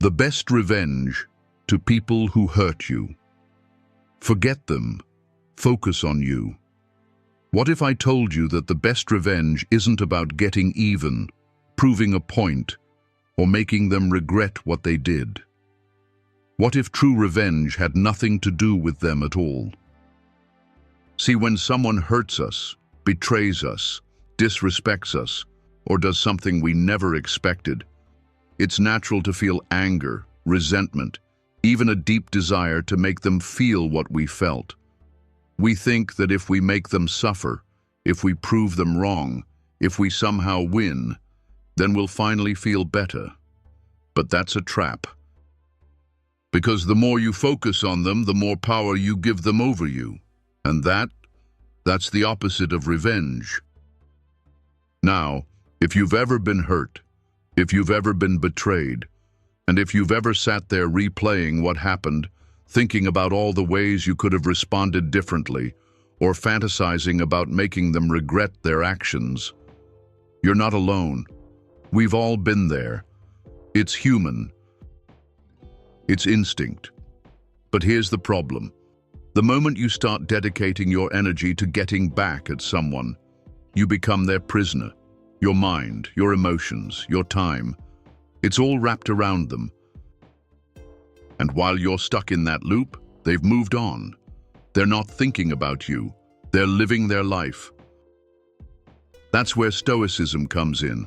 The best revenge to people who hurt you. Forget them. Focus on you. What if I told you that the best revenge isn't about getting even, proving a point, or making them regret what they did? What if true revenge had nothing to do with them at all? See, when someone hurts us, betrays us, disrespects us, or does something we never expected, it's natural to feel anger, resentment, even a deep desire to make them feel what we felt. We think that if we make them suffer, if we prove them wrong, if we somehow win, then we'll finally feel better. But that's a trap. Because the more you focus on them, the more power you give them over you. And that's the opposite of revenge. Now, if you've ever been hurt, if you've ever been betrayed, and if you've ever sat there replaying what happened, thinking about all the ways you could have responded differently, or fantasizing about making them regret their actions, you're not alone. We've all been there. It's human. It's instinct. But here's the problem. The moment you start dedicating your energy to getting back at someone, you become their prisoner. Your mind, your emotions, your time, it's all wrapped around them. And while you're stuck in that loop, they've moved on. They're not thinking about you. They're living their life. That's where Stoicism comes in.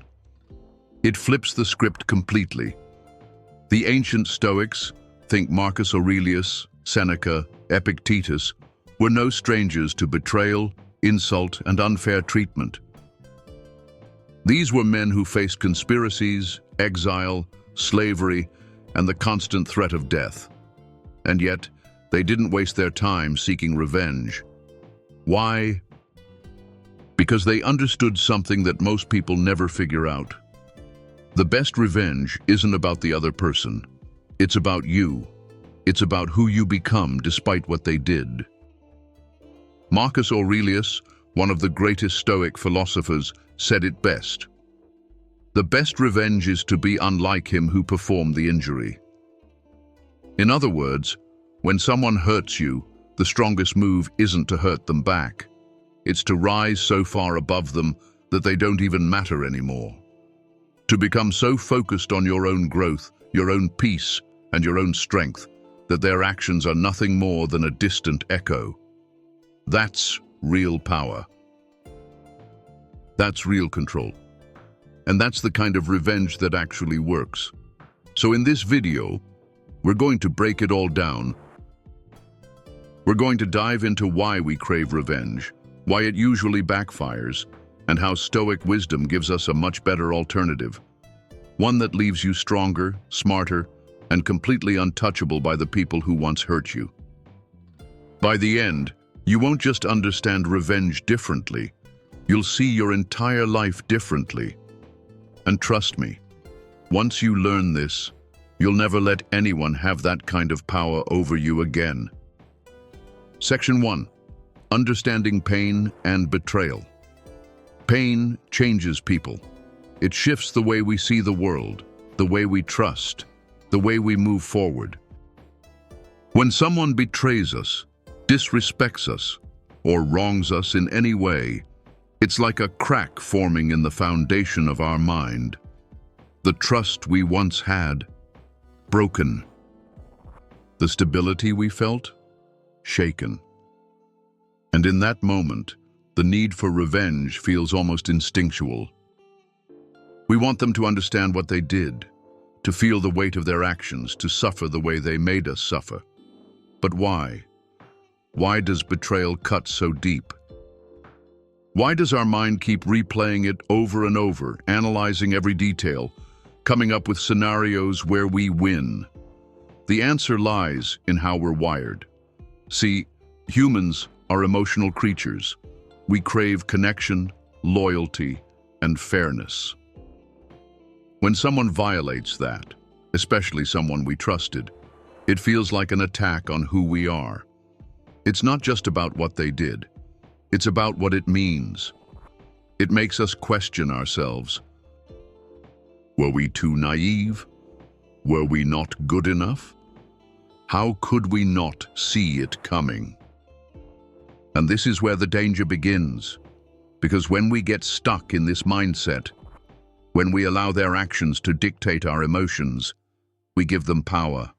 It flips the script completely. The ancient Stoics, think Marcus Aurelius, Seneca, Epictetus, were no strangers to betrayal, insult, and unfair treatment. These were men who faced conspiracies, exile, slavery, and the constant threat of death. And yet, they didn't waste their time seeking revenge. Why? Because they understood something that most people never figure out. The best revenge isn't about the other person. It's about you. It's about who you become despite what they did. Marcus Aurelius, one of the greatest Stoic philosophers, said it best. The best revenge is to be unlike him who performed the injury. In other words, when someone hurts you, the strongest move isn't to hurt them back. It's to rise so far above them that they don't even matter anymore. To become so focused on your own growth, your own peace, and your own strength, that their actions are nothing more than a distant echo. That's real power. That's real control. And that's the kind of revenge that actually works. So in this video, we're going to break it all down. We're going to dive into why we crave revenge, why it usually backfires, and how Stoic wisdom gives us a much better alternative. One that leaves you stronger, smarter, and completely untouchable by the people who once hurt you. By the end, you won't just understand revenge differently, you'll see your entire life differently. And trust me, once you learn this, you'll never let anyone have that kind of power over you again. Section 1. Understanding pain and betrayal. Pain changes people. It shifts the way we see the world, the way we trust, the way we move forward. When someone betrays us, disrespects us, or wrongs us in any way, it's like a crack forming in the foundation of our mind. The trust we once had, broken. The stability we felt, shaken. And in that moment, the need for revenge feels almost instinctual. We want them to understand what they did, to feel the weight of their actions, to suffer the way they made us suffer. But why? Why does betrayal cut so deep? Why does our mind keep replaying it over and over, analyzing every detail, coming up with scenarios where we win? The answer lies in how we're wired. See, humans are emotional creatures. We crave connection, loyalty, and fairness. When someone violates that, especially someone we trusted, it feels like an attack on who we are. It's not just about what they did. It's about what it means. It makes us question ourselves. Were we too naive? Were we not good enough? How could we not see it coming? And this is where the danger begins, because when we get stuck in this mindset, when we allow their actions to dictate our emotions, we give them power.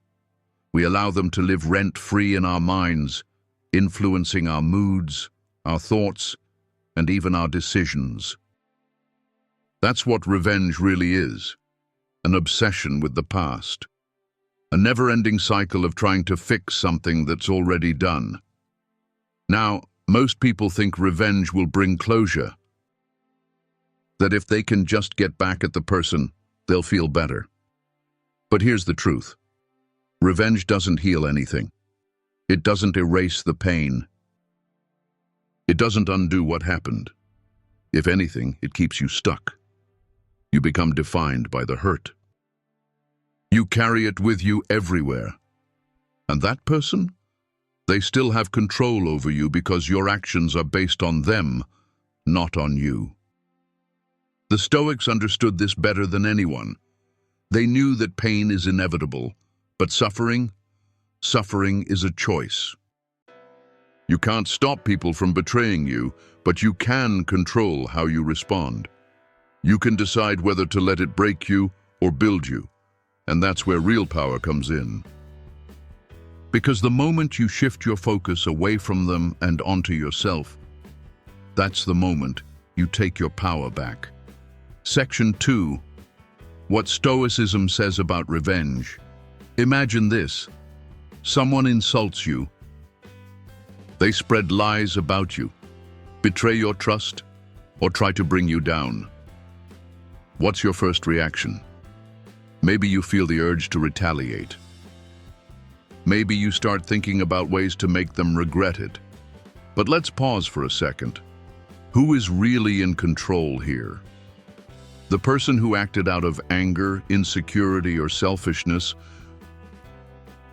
We allow them to live rent-free in our minds, influencing our moods, our thoughts, and even our decisions. That's what revenge really is, an obsession with the past, a never-ending cycle of trying to fix something that's already done. Now, most people think revenge will bring closure, that if they can just get back at the person, they'll feel better. But here's the truth. Revenge doesn't heal anything. It doesn't erase the pain. It doesn't undo what happened. If anything, it keeps you stuck. You become defined by the hurt. You carry it with you everywhere. And that person? They still have control over you because your actions are based on them, not on you. The Stoics understood this better than anyone. They knew that pain is inevitable, but suffering is a choice. You can't stop people from betraying you, but you can control how you respond. You can decide whether to let it break you or build you, and that's where real power comes in. Because the moment you shift your focus away from them and onto yourself, that's the moment you take your power back. Section 2. What Stoicism says about revenge. Imagine this. Someone insults you. They spread lies about you, betray your trust, or try to bring you down. What's your first reaction? Maybe you feel the urge to retaliate. Maybe you start thinking about ways to make them regret it. But let's pause for a second. Who is really in control here? The person who acted out of anger, insecurity, or selfishness?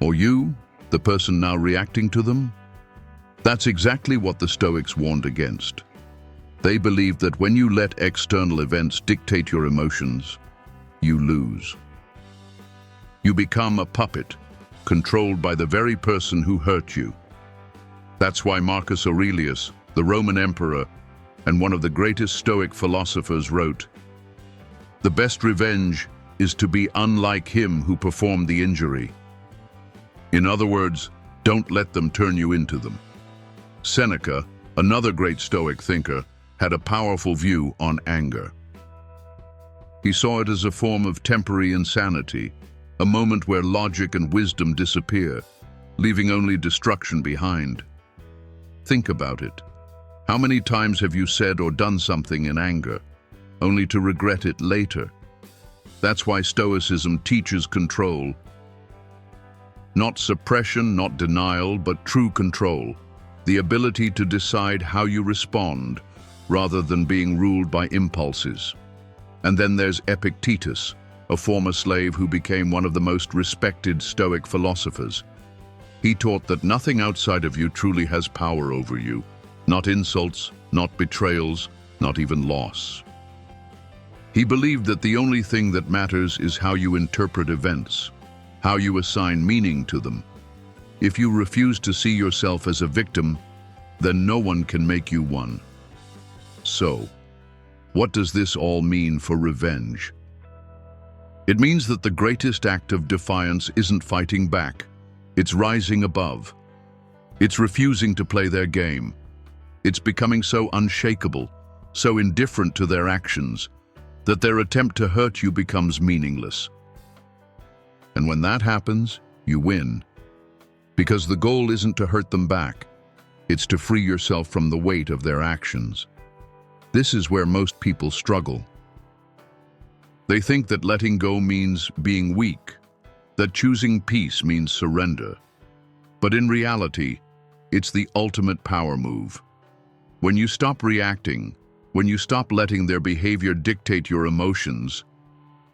Or you, the person now reacting to them? That's exactly what the Stoics warned against. They believed that when you let external events dictate your emotions, you lose. You become a puppet, controlled by the very person who hurt you. That's why Marcus Aurelius, the Roman emperor, and one of the greatest Stoic philosophers wrote, "The best revenge is to be unlike him who performed the injury." In other words, don't let them turn you into them. Seneca, another great Stoic thinker, had a powerful view on anger. He saw it as a form of temporary insanity, a moment where logic and wisdom disappear, leaving only destruction behind. Think about it. How many times have you said or done something in anger, only to regret it later? That's why Stoicism teaches control. Not suppression, not denial, but true control. The ability to decide how you respond, rather than being ruled by impulses. And then there's Epictetus, a former slave who became one of the most respected Stoic philosophers. He taught that nothing outside of you truly has power over you. Not insults, not betrayals, not even loss. He believed that the only thing that matters is how you interpret events, how you assign meaning to them. If you refuse to see yourself as a victim, then no one can make you one. So, what does this all mean for revenge? It means that the greatest act of defiance isn't fighting back. It's rising above. It's refusing to play their game. It's becoming so unshakable, so indifferent to their actions, that their attempt to hurt you becomes meaningless. And when that happens, you win. Because the goal isn't to hurt them back. It's to free yourself from the weight of their actions. This is where most people struggle. They think that letting go means being weak, that choosing peace means surrender. But in reality, it's the ultimate power move. When you stop reacting, when you stop letting their behavior dictate your emotions,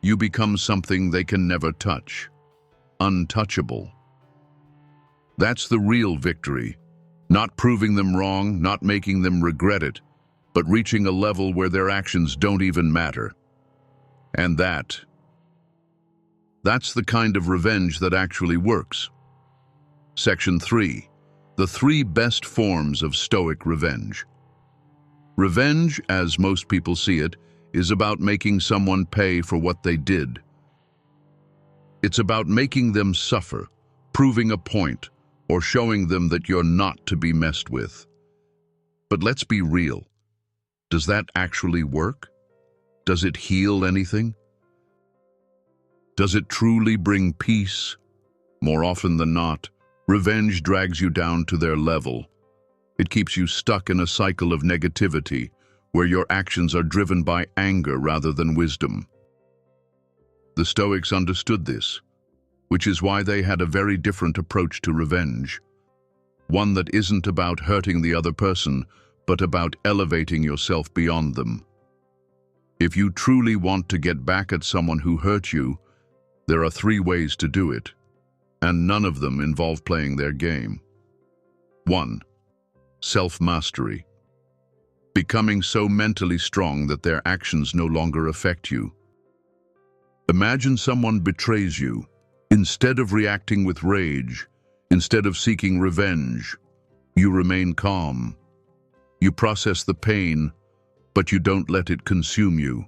you become something they can never touch. Untouchable. That's the real victory. Not proving them wrong, not making them regret it, but reaching a level where their actions don't even matter. And That's the kind of revenge that actually works. Section 3. The 3 best forms of Stoic revenge. Revenge, as most people see it, is about making someone pay for what they did. It's about making them suffer, proving a point, or showing them that you're not to be messed with. But let's be real. Does that actually work? Does it heal anything? Does it truly bring peace? More often than not, revenge drags you down to their level. It keeps you stuck in a cycle of negativity, where your actions are driven by anger rather than wisdom. The Stoics understood this, which is why they had a very different approach to revenge. One that isn't about hurting the other person, but about elevating yourself beyond them. If you truly want to get back at someone who hurt you, there are 3 ways to do it, and none of them involve playing their game. 1. Self-mastery. Becoming so mentally strong that their actions no longer affect you. Imagine someone betrays you. Instead of reacting with rage, instead of seeking revenge, you remain calm. You process the pain, but you don't let it consume you.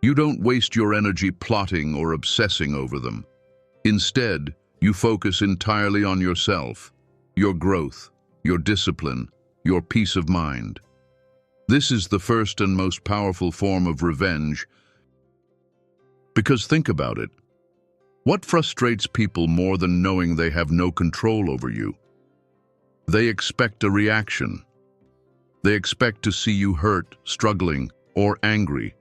You don't waste your energy plotting or obsessing over them. Instead, you focus entirely on yourself, your growth, your discipline, your peace of mind. This is the first and most powerful form of revenge. Because think about it. What frustrates people more than knowing they have no control over you? They expect a reaction. They expect to see you hurt, struggling, or angry.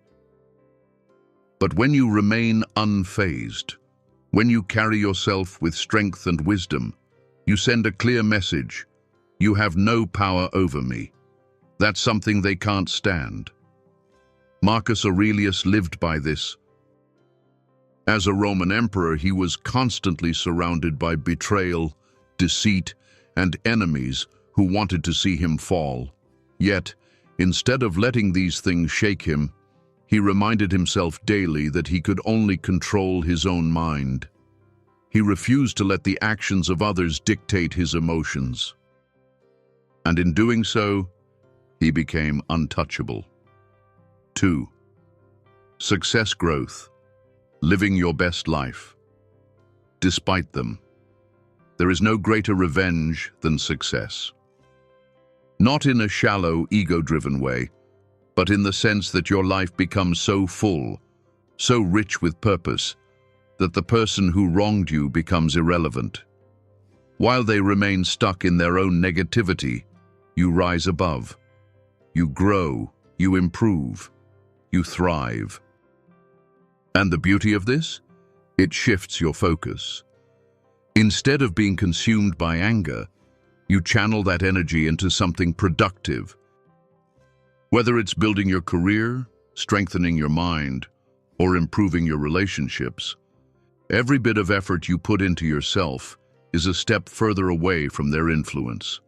But when you remain unfazed, when you carry yourself with strength and wisdom, you send a clear message: you have no power over me. That's something they can't stand. Marcus Aurelius lived by this. As a Roman emperor, he was constantly surrounded by betrayal, deceit, and enemies who wanted to see him fall. Yet, instead of letting these things shake him, he reminded himself daily that he could only control his own mind. He refused to let the actions of others dictate his emotions. And in doing so, he became untouchable. 2. Success growth. Living your best life. Despite them, there is no greater revenge than success. Not in a shallow, ego-driven way, but in the sense that your life becomes so full, so rich with purpose, that the person who wronged you becomes irrelevant. While they remain stuck in their own negativity, you rise above. You grow, you improve, you thrive. And the beauty of this? It shifts your focus. Instead of being consumed by anger, you channel that energy into something productive. Whether it's building your career, strengthening your mind, or improving your relationships, every bit of effort you put into yourself is a step further away from their influence.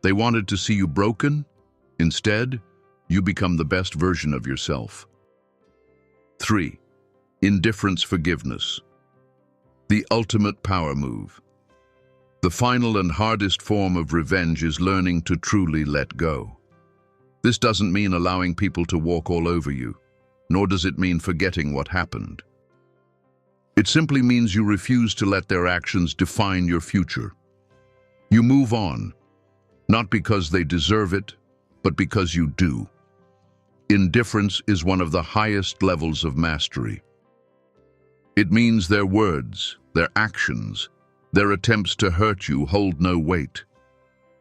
They wanted to see you broken. Instead, you become the best version of yourself. 3. Indifference forgiveness. The ultimate power move. The final and hardest form of revenge is learning to truly let go. This doesn't mean allowing people to walk all over you, nor does it mean forgetting what happened. It simply means you refuse to let their actions define your future. You move on, not because they deserve it, but because you do. Indifference is one of the highest levels of mastery. It means their words, their actions, their attempts to hurt you hold no weight.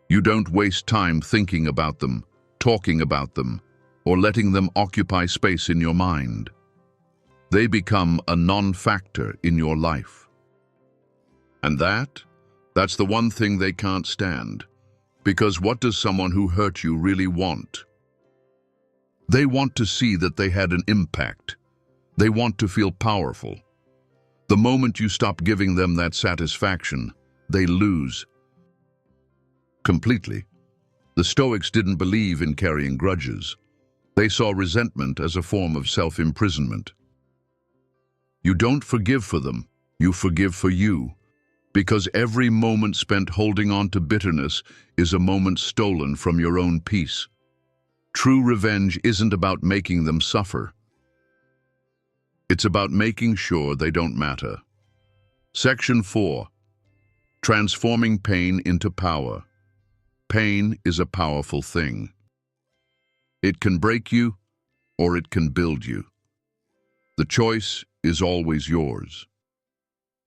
You don't waste time thinking about them, talking about them, or letting them occupy space in your mind. They become a non-factor in your life. And that's the one thing they can't stand. Because what does someone who hurt you really want? They want to see that they had an impact. They want to feel powerful. The moment you stop giving them that satisfaction, they lose. Completely. The Stoics didn't believe in carrying grudges. They saw resentment as a form of self-imprisonment. You don't forgive for them, you forgive for you. Because every moment spent holding on to bitterness is a moment stolen from your own peace. True revenge isn't about making them suffer. It's about making sure they don't matter. Section 4. Transforming pain into power. Pain is a powerful thing. It can break you, or it can build you. The choice is always yours.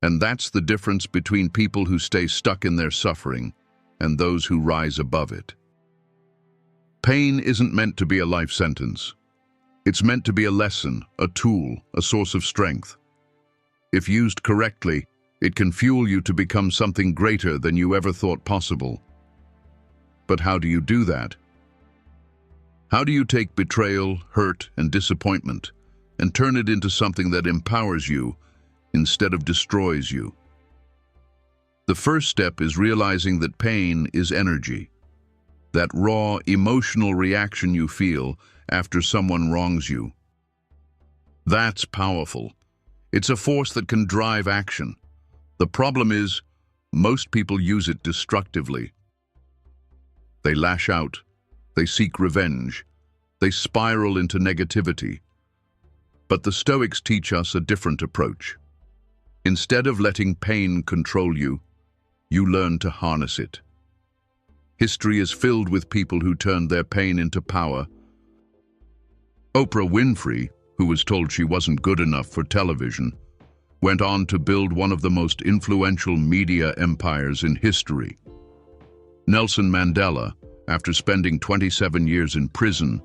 And that's the difference between people who stay stuck in their suffering and those who rise above it. Pain isn't meant to be a life sentence. It's meant to be a lesson, a tool, a source of strength. If used correctly, it can fuel you to become something greater than you ever thought possible. But how do you do that? How do you take betrayal, hurt, and disappointment and turn it into something that empowers you instead of destroys you? The first step is realizing that pain is energy. That raw, emotional reaction you feel after someone wrongs you. That's powerful. It's a force that can drive action. The problem is, most people use it destructively. They lash out, they seek revenge, they spiral into negativity. But the Stoics teach us a different approach. Instead of letting pain control you, you learn to harness it. History is filled with people who turned their pain into power. Oprah Winfrey, who was told she wasn't good enough for television, went on to build one of the most influential media empires in history. Nelson Mandela, after spending 27 years in prison,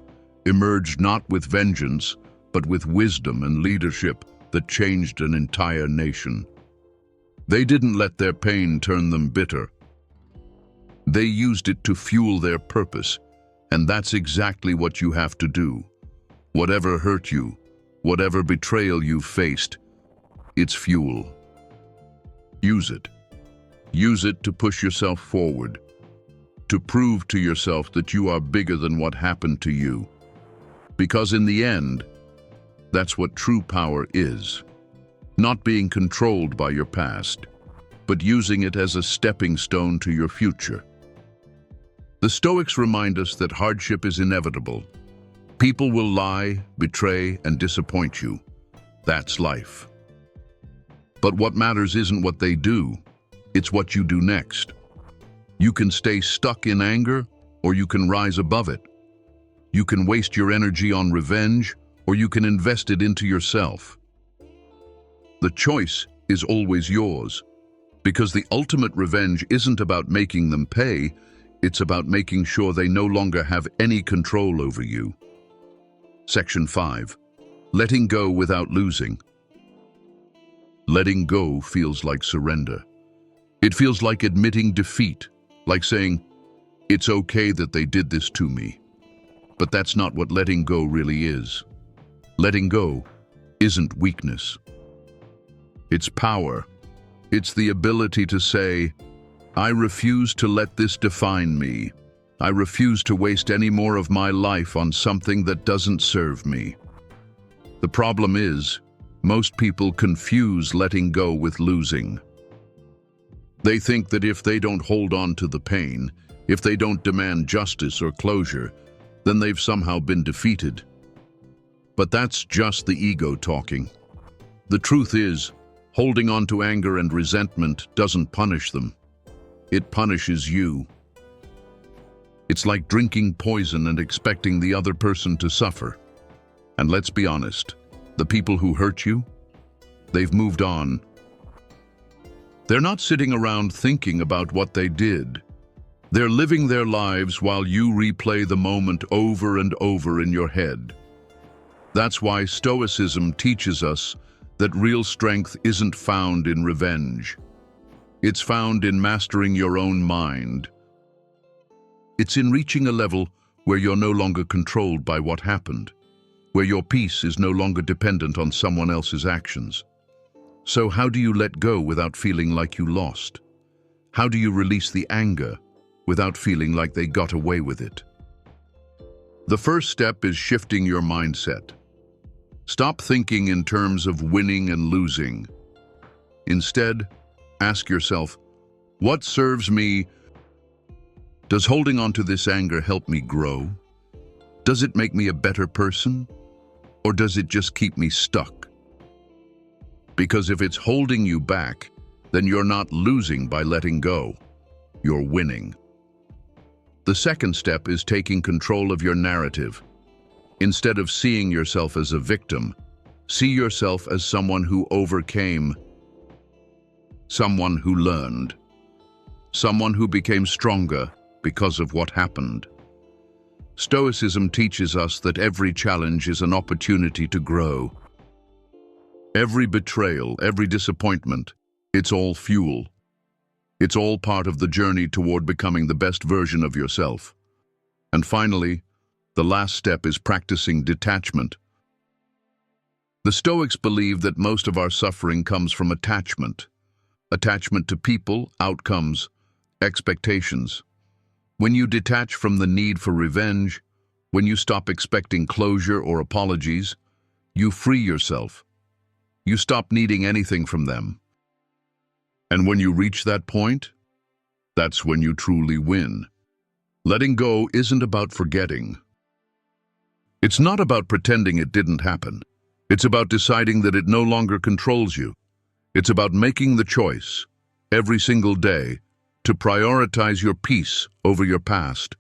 emerged not with vengeance, but with wisdom and leadership that changed an entire nation. They didn't let their pain turn them bitter. They used it to fuel their purpose, and that's exactly what you have to do. Whatever hurt you, whatever betrayal you've faced, it's fuel. Use it. Use it to push yourself forward, to prove to yourself that you are bigger than what happened to you. Because in the end, that's what true power is. Not being controlled by your past, but using it as a stepping stone to your future. The Stoics remind us that hardship is inevitable. People will lie, betray, and disappoint you. That's life. But what matters isn't what they do, it's what you do next. You can stay stuck in anger, or you can rise above it. You can waste your energy on revenge, or you can invest it into yourself. The choice is always yours, because the ultimate revenge isn't about making them pay, it's about making sure they no longer have any control over you. Section 5. Letting go without losing. Letting go feels like surrender. It feels like admitting defeat, like saying, "It's okay that they did this to me." But that's not what letting go really is. Letting go isn't weakness. It's power. It's the ability to say, "I refuse to let this define me. I refuse to waste any more of my life on something that doesn't serve me." The problem is, most people confuse letting go with losing. They think that if they don't hold on to the pain, if they don't demand justice or closure, then they've somehow been defeated. But that's just the ego talking. The truth is, holding on to anger and resentment doesn't punish them. It punishes you. It's like drinking poison and expecting the other person to suffer. And let's be honest, the people who hurt you, they've moved on. They're not sitting around thinking about what they did. They're living their lives while you replay the moment over and over in your head. That's why Stoicism teaches us that real strength isn't found in revenge. It's found in mastering your own mind. It's in reaching a level where you're no longer controlled by what happened, where your peace is no longer dependent on someone else's actions. So how do you let go without feeling like you lost? How do you release the anger without feeling like they got away with it? The first step is shifting your mindset. Stop thinking in terms of winning and losing. Instead, ask yourself, what serves me? Does holding on to this anger help me grow? Does it make me a better person? Or does it just keep me stuck? Because if it's holding you back, then you're not losing by letting go. You're winning. The second step is taking control of your narrative. Instead of seeing yourself as a victim, see yourself as someone who overcame, someone who learned, someone who became stronger because of what happened. Stoicism teaches us that every challenge is an opportunity to grow. Every betrayal, every disappointment, it's all fuel. It's all part of the journey toward becoming the best version of yourself. And finally, the last step is practicing detachment. The Stoics believe that most of our suffering comes from attachment. Attachment to people, outcomes, expectations. When you detach from the need for revenge, when you stop expecting closure or apologies, you free yourself. You stop needing anything from them. And when you reach that point, that's when you truly win. Letting go isn't about forgetting. It's not about pretending it didn't happen. It's about deciding that it no longer controls you. It's about making the choice, every single day, to prioritize your peace over your past.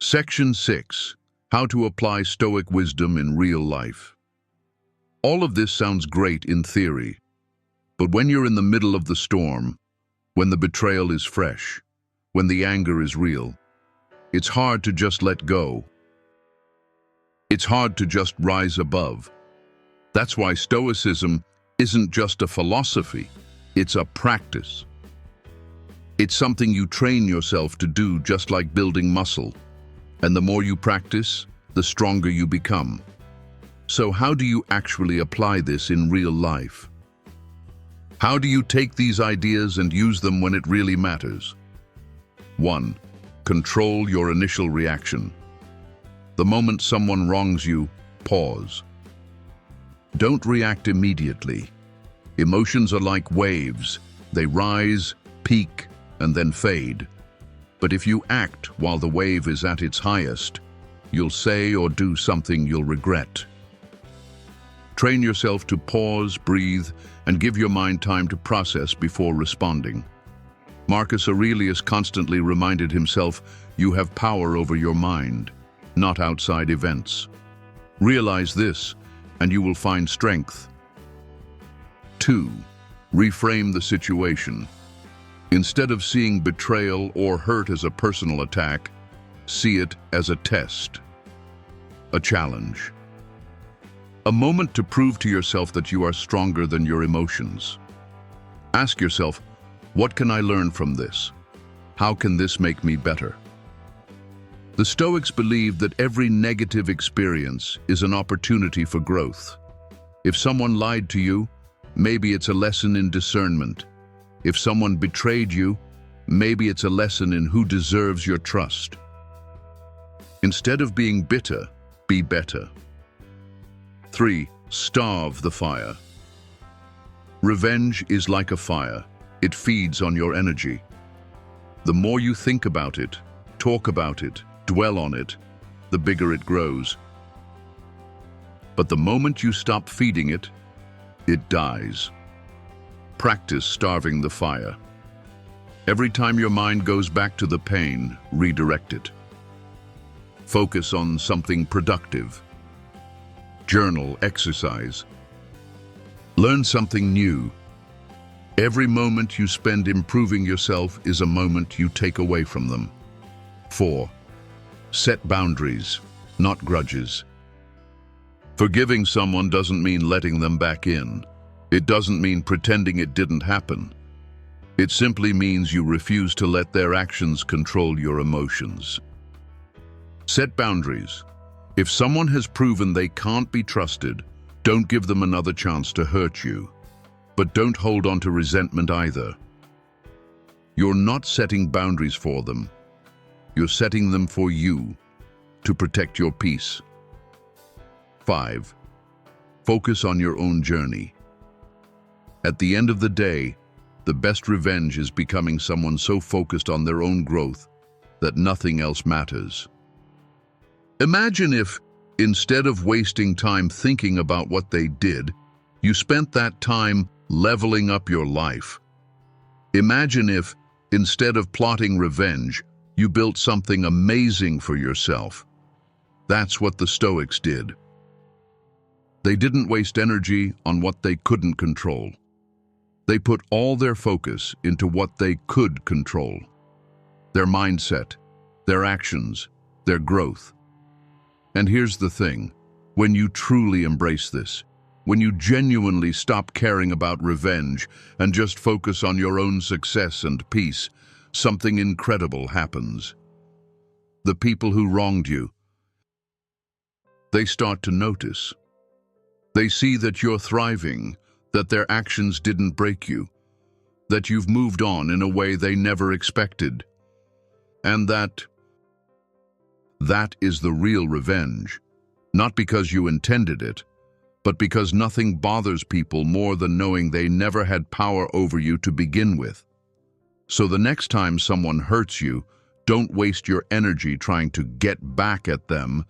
Section 6. How to apply Stoic wisdom in real life. All of this sounds great in theory, but when you're in the middle of the storm, when the betrayal is fresh, when the anger is real, it's hard to just let go. It's hard to just rise above. That's why Stoicism isn't just a philosophy, it's a practice. It's something you train yourself to do, just like building muscle. And the more you practice, the stronger you become. So how do you actually apply this in real life? How do you take these ideas and use them when it really matters? 1. Control your initial reaction. The moment someone wrongs you, pause. Don't react immediately. Emotions are like waves. They rise, peak, and then fade. But if you act while the wave is at its highest, you'll say or do something you'll regret. Train yourself to pause, breathe, and give your mind time to process before responding. Marcus Aurelius constantly reminded himself, you have power over your mind, not outside events. Realize this, and you will find strength. 2. Reframe the situation. Instead of seeing betrayal or hurt as a personal attack, see it as a test, a challenge. A moment to prove to yourself that you are stronger than your emotions. Ask yourself, what can I learn from this? How can this make me better? The Stoics believe that every negative experience is an opportunity for growth. If someone lied to you, maybe it's a lesson in discernment. If someone betrayed you, maybe it's a lesson in who deserves your trust. Instead of being bitter, be better. 3. Starve the fire. Revenge is like a fire. It feeds on your energy. The more you think about it, talk about it, dwell on it, the bigger it grows. But the moment you stop feeding it, it dies. Practice starving the fire. Every time your mind goes back to the pain, redirect it. Focus on something productive. Journal, exercise. Learn something new. Every moment you spend improving yourself is a moment you take away from them. 4. Set boundaries, not grudges. Forgiving someone doesn't mean letting them back in. It doesn't mean pretending it didn't happen. It simply means you refuse to let their actions control your emotions. Set boundaries. If someone has proven they can't be trusted, don't give them another chance to hurt you. But don't hold on to resentment either. You're not setting boundaries for them. You're setting them for you, to protect your peace. 5. Focus on your own journey. At the end of the day, the best revenge is becoming someone so focused on their own growth that nothing else matters. Imagine if, instead of wasting time thinking about what they did, you spent that time leveling up your life. Imagine if, instead of plotting revenge, you built something amazing for yourself. That's what the Stoics did. They didn't waste energy on what they couldn't control. They put all their focus into what they could control. Their mindset, their actions, their growth. And here's the thing, when you truly embrace this, when you genuinely stop caring about revenge and just focus on your own success and peace, something incredible happens. The people who wronged you, they start to notice. They see that you're thriving, that their actions didn't break you, that you've moved on in a way they never expected, and that is the real revenge, not because you intended it, but because nothing bothers people more than knowing they never had power over you to begin with. So the next time someone hurts you, don't waste your energy trying to get back at them.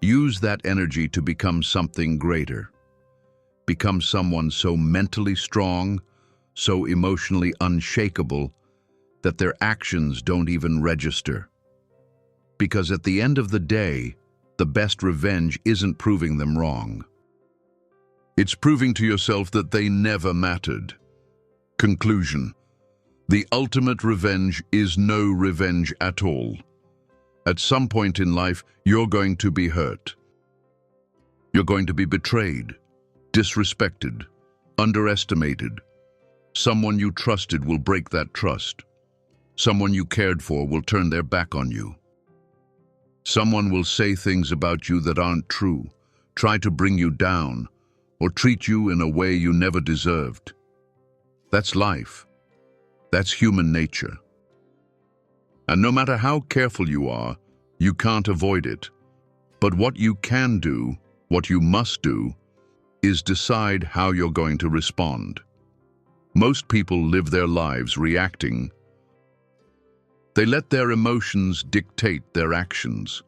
Use that energy to become something greater. Become someone so mentally strong, so emotionally unshakable, that their actions don't even register. Because at the end of the day, the best revenge isn't proving them wrong. It's proving to yourself that they never mattered. Conclusion. The ultimate revenge is no revenge at all. At some point in life, you're going to be hurt. You're going to be betrayed, disrespected, underestimated. Someone you trusted will break that trust. Someone you cared for will turn their back on you. Someone will say things about you that aren't true, try to bring you down, or treat you in a way you never deserved. That's life. That's human nature. And no matter how careful you are, you can't avoid it. But what you can do, what you must do, is decide how you're going to respond. Most people live their lives reacting. They let their emotions dictate their actions.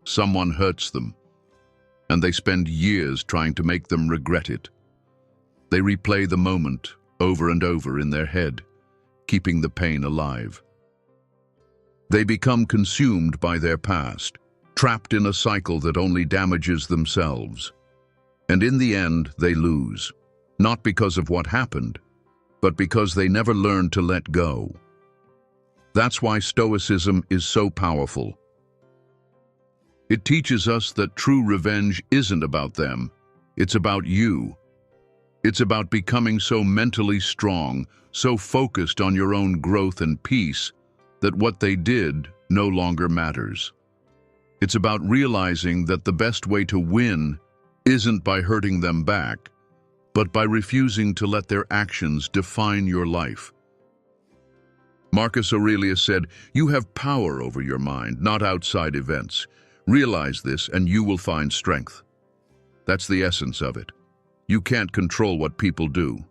Someone hurts them, and they spend years trying to make them regret it. They replay the moment over and over in their head, keeping the pain alive. They become consumed by their past, trapped in a cycle that only damages themselves. And in the end, they lose, not because of what happened, but because they never learned to let go. That's why Stoicism is so powerful. It teaches us that true revenge isn't about them, it's about you. It's about becoming so mentally strong, so focused on your own growth and peace, that what they did no longer matters. It's about realizing that the best way to win isn't by hurting them back, but by refusing to let their actions define your life. Marcus Aurelius said, "You have power over your mind, not outside events. Realize this and you will find strength." That's the essence of it. You can't control what people do.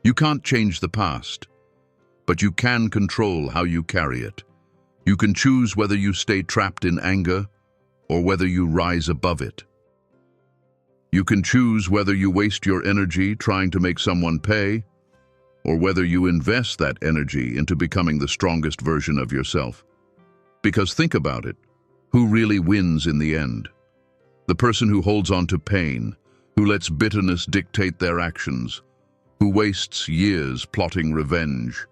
You can't change the past, but you can control how you carry it. You can choose whether you stay trapped in anger or whether you rise above it. You can choose whether you waste your energy trying to make someone pay or whether you invest that energy into becoming the strongest version of yourself. Because think about it, who really wins in the end? The person who holds on to pain, who lets bitterness dictate their actions, who wastes years plotting revenge,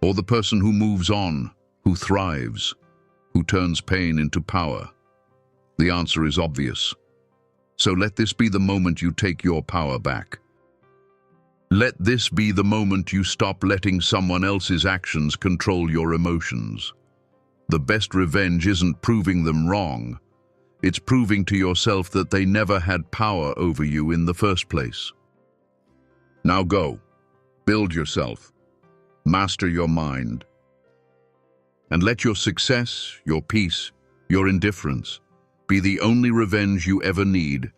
or the person who moves on, who thrives, who turns pain into power? The answer is obvious. So let this be the moment you take your power back. Let this be the moment you stop letting someone else's actions control your emotions. The best revenge isn't proving them wrong. It's proving to yourself that they never had power over you in the first place. Now go, build yourself, master your mind, and let your success, your peace, your indifference, be the only revenge you ever need.